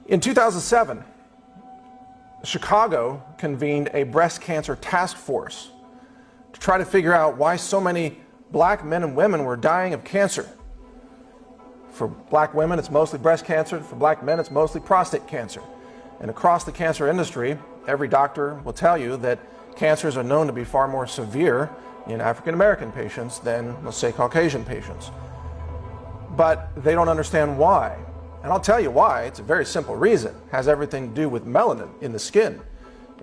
In 2007, Chicago convened a breast cancer task force to try to figure out why so many black men and women were dying of cancer. For black women, it's mostly breast cancer. For black men, it's mostly prostate cancer. And across the cancer industry, every doctor will tell you that cancers are known to be far more severe in African American patients than, let's say, Caucasian patients. But they don't understand why. And I'll tell you why. It's a very simple reason. It has everything to do with melanin in the skin.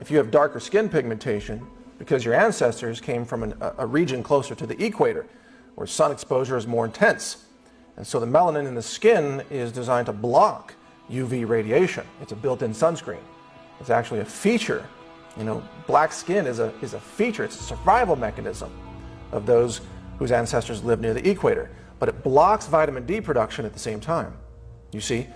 If you have darker skin pigmentation, because your ancestors came from a region closer to the equator, where sun exposure is more intense. And so the melanin in the skin is designed to block UV radiation. It's a built-in sunscreen. It's actually a feature. You know, black skin is a feature. It's a survival mechanism of those whose ancestors lived near the equator. But it blocks vitamin D production at the same time. You see?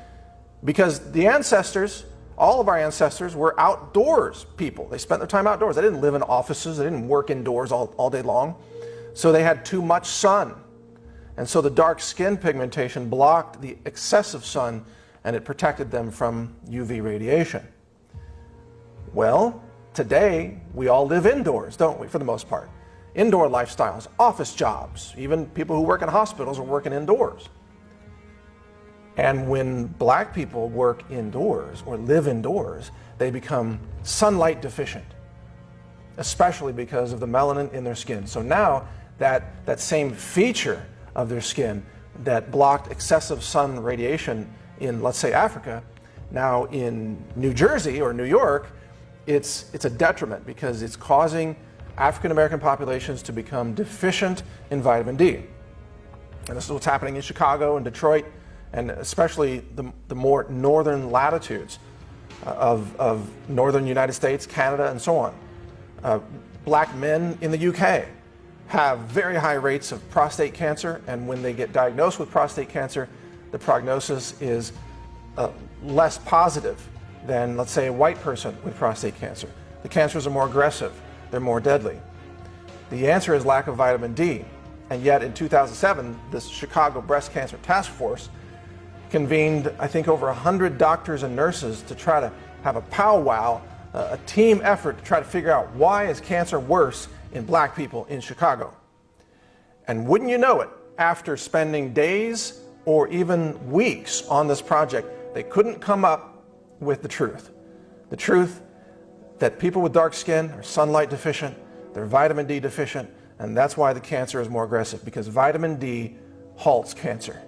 Because the ancestors, all of our ancestors, were outdoors people. They spent their time outdoors. They didn't live in offices. They didn't work indoors all day long. So they had too much sun. And so the dark skin pigmentation blocked the excessive sun, and it protected them from UV radiation. Well, today we all live indoors, don't we, for the most part? Indoor lifestyles, office jobs, even people who work in hospitals are working indoors. And when black people work indoors or live indoors, they become sunlight deficient, especially because of the melanin in their skin. So now that same feature of their skin that blocked excessive sun radiation in, let's say, Africa, now in New Jersey or New York, it's a detriment because it's causing African American populations to become deficient in vitamin D. And this is what's happening in Chicago and Detroit, and especially the more northern latitudes of northern United States, Canada, and so on. Black men in the UK have very high rates of prostate cancer, and when they get diagnosed with prostate cancer, the prognosis is less positive than, let's say, a white person with prostate cancer. The cancers are more aggressive, they're more deadly. The answer is lack of vitamin D, and yet in 2007, this Chicago Breast Cancer Task Force convened, I think, over 100 doctors and nurses to try to have a powwow, a team effort to try to figure out why is cancer worse in black people in Chicago. And wouldn't you know it, after spending days or even weeks on this project, they couldn't come up with the truth. The truth that people with dark skin are sunlight deficient, they're vitamin D deficient, and that's why the cancer is more aggressive, because vitamin D halts cancer.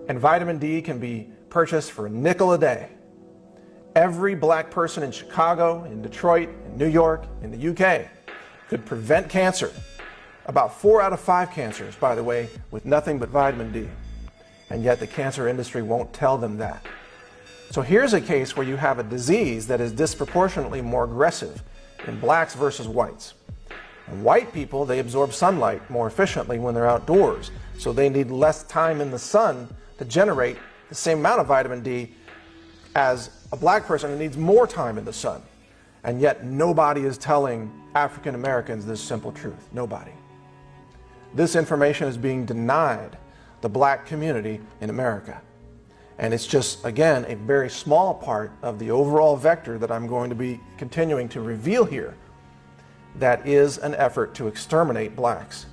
And vitamin D can be purchased for $0.05 a day. Every black person in Chicago, in Detroit, in New York, in the UK could prevent cancer. About 4 out of 5 cancers, by the way, with nothing but vitamin D. And yet the cancer industry won't tell them that. So here's a case where you have a disease that is disproportionately more aggressive in blacks versus whites. And white people, they absorb sunlight more efficiently when they're outdoors, so they need less time in the sun to generate the same amount of vitamin D as a black person who needs more time in the sun. And yet nobody is telling African Americans this simple truth. Nobody. This information is being denied the black community in America. And it's just, again, a very small part of the overall vector that I'm going to be continuing to reveal here that is an effort to exterminate blacks.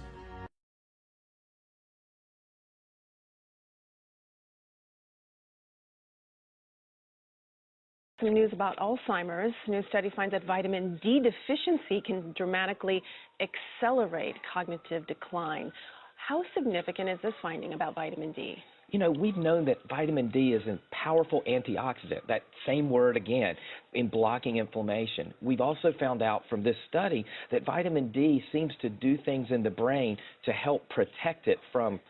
Some news about Alzheimer's. New study finds that vitamin D deficiency can dramatically accelerate cognitive decline. How significant is this finding about vitamin D? You know, we've known that vitamin D is a powerful antioxidant, that same word again, in blocking inflammation. We've also found out from this study that vitamin D seems to do things in the brain to help protect it from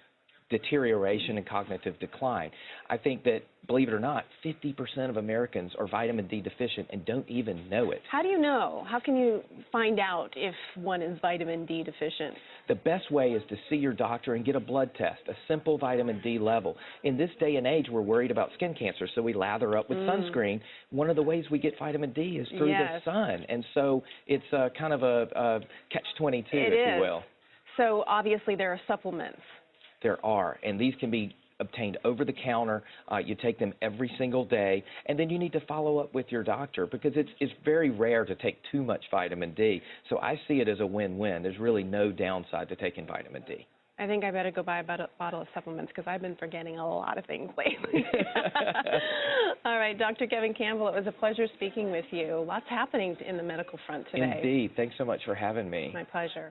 deterioration and cognitive decline. I think that, believe it or not, 50% of Americans are vitamin D deficient and don't even know it. How do you know? How can you find out if one is vitamin D deficient? The best way is to see your doctor and get a blood test, a simple vitamin D level. In this day and age, we're worried about skin cancer, so we lather up with sunscreen. One of the ways we get vitamin D is through the sun, and so it's kind of a catch-22, if you will. So obviously there are supplements. There are, and these can be obtained over the counter. You take them every single day, and then you need to follow up with your doctor because it's very rare to take too much vitamin D. So I see it as a win-win. There's really no downside to taking vitamin D. I think I better go buy a bottle of supplements because I've been forgetting a lot of things lately. All right, Dr. Kevin Campbell, it was a pleasure speaking with you. Lots happening in the medical front today. Indeed. Thanks so much for having me. My pleasure.